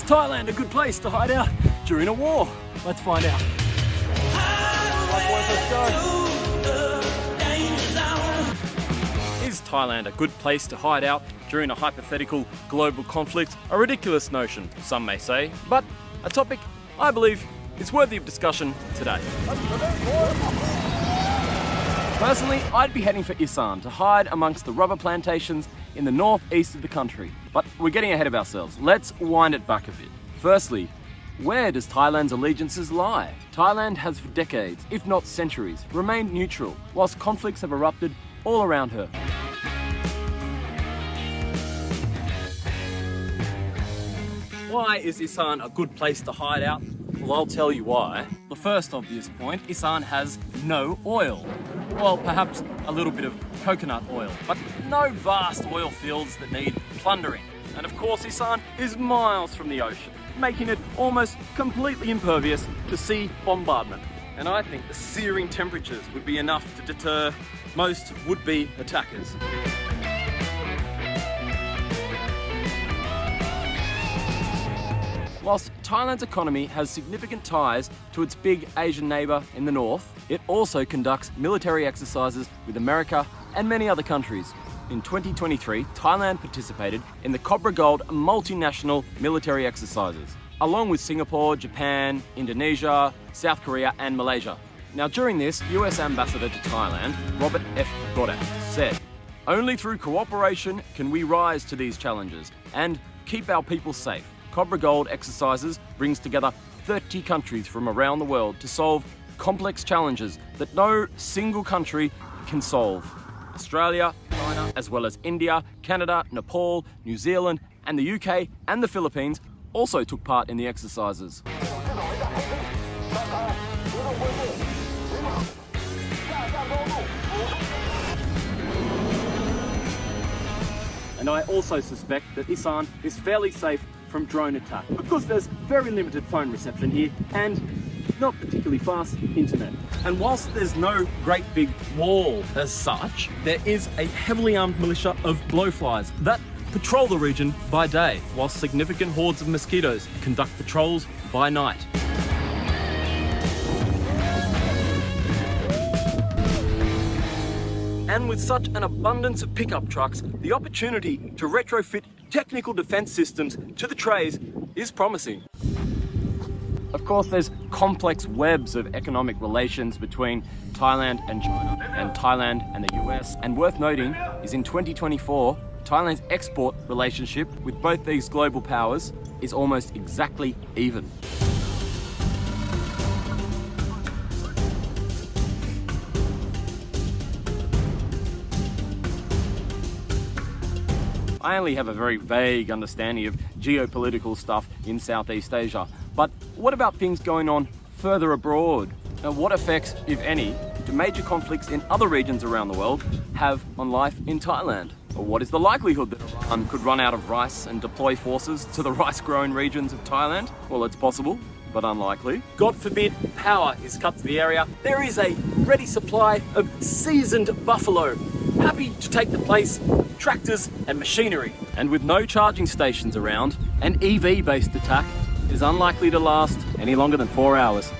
Thailand a good place to hide out during a war? Let's find out. Right, boys, let's go. Is Thailand a good place to hide out during a hypothetical global conflict? A ridiculous notion, some may say, but a topic I believe is worthy of discussion today. Personally, I'd be heading for Isan to hide amongst the rubber plantations in the northeast of the country. But we're getting ahead of ourselves. Let's wind it back a bit. Firstly, where does Thailand's allegiances lie? Thailand has for decades, if not centuries, remained neutral, whilst conflicts have erupted all around her. Why is Isan a good place to hide out? Well, I'll tell you why. The first obvious point, Isan has no oil. Well, perhaps a little bit of coconut oil, but no vast oil fields that need plundering. And of course, Isan is miles from the ocean, making it almost completely impervious to sea bombardment. And I think the searing temperatures would be enough to deter most would-be attackers. Whilst Thailand's economy has significant ties to its big Asian neighbour in the north, it also conducts military exercises with America and many other countries. In 2023, Thailand participated in the Cobra Gold multinational military exercises, along with Singapore, Japan, Indonesia, South Korea and Malaysia. Now during this, US Ambassador to Thailand, Robert F. Goddard, said, "Only through cooperation can we rise to these challenges and keep our people safe." Cobra Gold exercises brings together 30 countries from around the world to solve complex challenges that no single country can solve. Australia, China, as well as India, Canada, Nepal, New Zealand, and the UK and the Philippines also took part in the exercises. And I also suspect that Isan is fairly safe from drone attack because there's very limited phone reception here and not particularly fast internet. And whilst there's no great big wall as such, there is a heavily armed militia of blowflies that patrol the region by day, whilst significant hordes of mosquitoes conduct patrols by night. And with such an abundance of pickup trucks, the opportunity to retrofit technical defence systems to the trays is promising. Of course, there's complex webs of economic relations between Thailand and China, and Thailand and the US. And worth noting is in 2024, Thailand's export relationship with both these global powers is almost exactly even. I only have a very vague understanding of geopolitical stuff in Southeast Asia, but what about things going on further abroad? Now, what effects, if any, do major conflicts in other regions around the world have on life in Thailand? Or what is the likelihood that Iran could run out of rice and deploy forces to the rice-grown regions of Thailand? Well, it's possible, but unlikely. God forbid power is cut to the area. There is a ready supply of seasoned buffalo, happy to take the place of tractors and machinery. And with no charging stations around, an EV-based attack is unlikely to last any longer than 4 hours.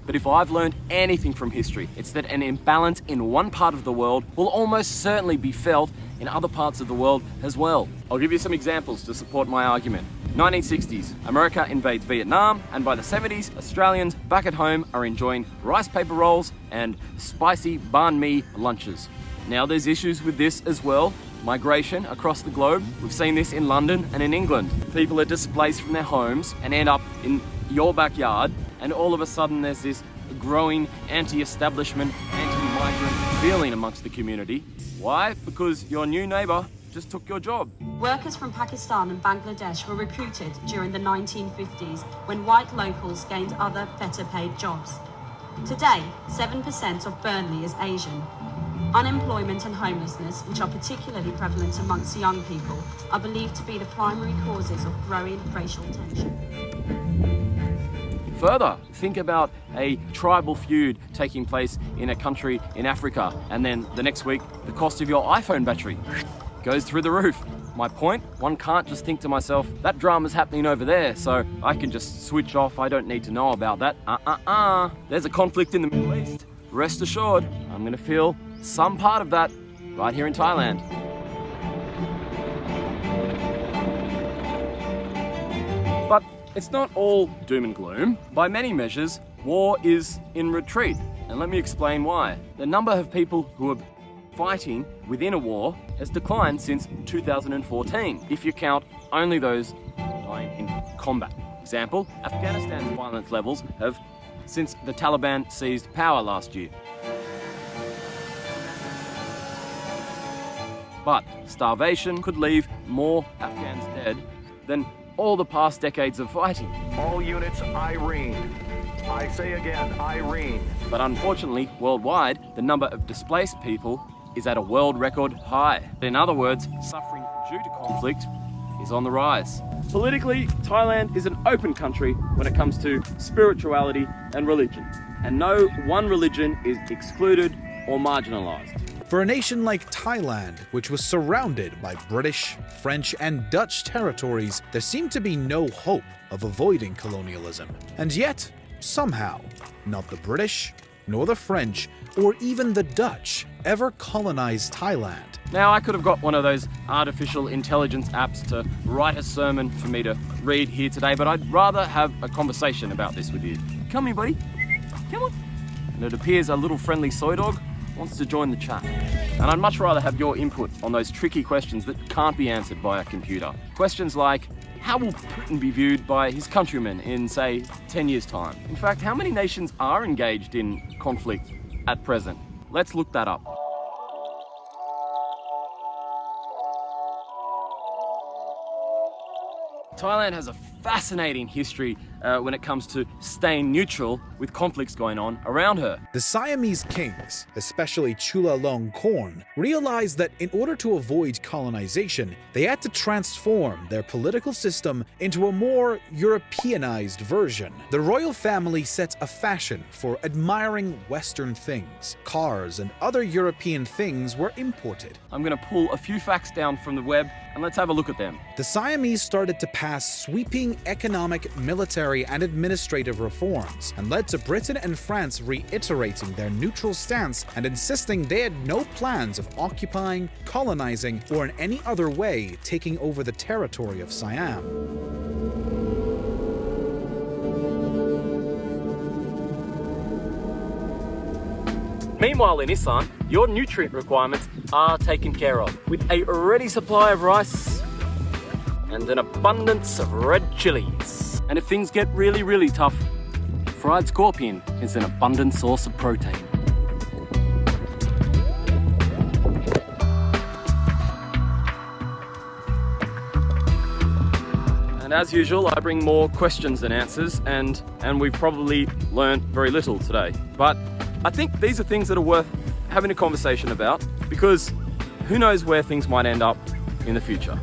But if I've learned anything from history, it's that an imbalance in one part of the world will almost certainly be felt in other parts of the world as well. I'll give you some examples to support my argument. 1960s, America invades Vietnam, and by the 70s, Australians back at home are enjoying rice paper rolls and spicy banh mi lunches. Now there's issues with this as well. Migration across the globe. We've seen this in London and in England. People are displaced from their homes and end up in your backyard, and all of a sudden there's this growing anti-establishment, anti-migrant feeling amongst the community. Why? Because your new neighbour just took your job. Workers from Pakistan and Bangladesh were recruited during the 1950s when white locals gained other better paid jobs. Today, 7% of Burnley is Asian. Unemployment and homelessness, which are particularly prevalent amongst young people, are believed to be the primary causes of growing racial tension. Further, think about a tribal feud taking place in a country in Africa, and then the next week, the cost of your iPhone battery goes through the roof. My point, one can't just think to myself, that drama's happening over there, so I can just switch off, I don't need to know about that. There's a conflict in the Middle East. Rest assured, I'm gonna feel some part of that right here in Thailand. But it's not all doom and gloom. By many measures, war is in retreat, and let me explain why. The number of people who are fighting within a war has declined since 2014, if you count only those dying in combat. Example, Afghanistan's violence levels have since the Taliban seized power last year. But starvation could leave more Afghans dead than all the past decades of fighting. All units, Irene. I say again, Irene. But unfortunately, worldwide, the number of displaced people is at a world record high. In other words, suffering due to conflict is on the rise. Politically, Thailand is an open country when it comes to spirituality and religion, and no one religion is excluded or marginalized. For a nation like Thailand, which was surrounded by British, French, and Dutch territories, there seemed to be no hope of avoiding colonialism. And yet, somehow, not the British, nor the French, or even the Dutch ever colonized Thailand. Now, I could have got one of those artificial intelligence apps to write a sermon for me to read here today, but I'd rather have a conversation about this with you. Come here, buddy. Come on. And it appears a little friendly soy dog wants to join the chat. And I'd much rather have your input on those tricky questions that can't be answered by a computer. Questions like, how will Putin be viewed by his countrymen in, say, 10 years' time? In fact, how many nations are engaged in conflict at present? Let's look that up. Thailand has a fascinating history when it comes to staying neutral with conflicts going on around her. The Siamese kings, especially Chulalongkorn, realized that in order to avoid colonization, they had to transform their political system into a more Europeanized version. The royal family set a fashion for admiring Western things. Cars and other European things were imported. I'm going to pull a few facts down from the web and let's have a look at them. The Siamese started to pass sweeping economic, military, and administrative reforms, and led to Britain and France reiterating their neutral stance and insisting they had no plans of occupying, colonizing, or in any other way taking over the territory of Siam. Meanwhile, in Isan, your nutrient requirements are taken care of with a ready supply of rice and an abundance of red chilies. And if things get really, really tough, fried scorpion is an abundant source of protein. And as usual, I bring more questions than answers, and we've probably learned very little today. But I think these are things that are worth having a conversation about, because who knows where things might end up in the future.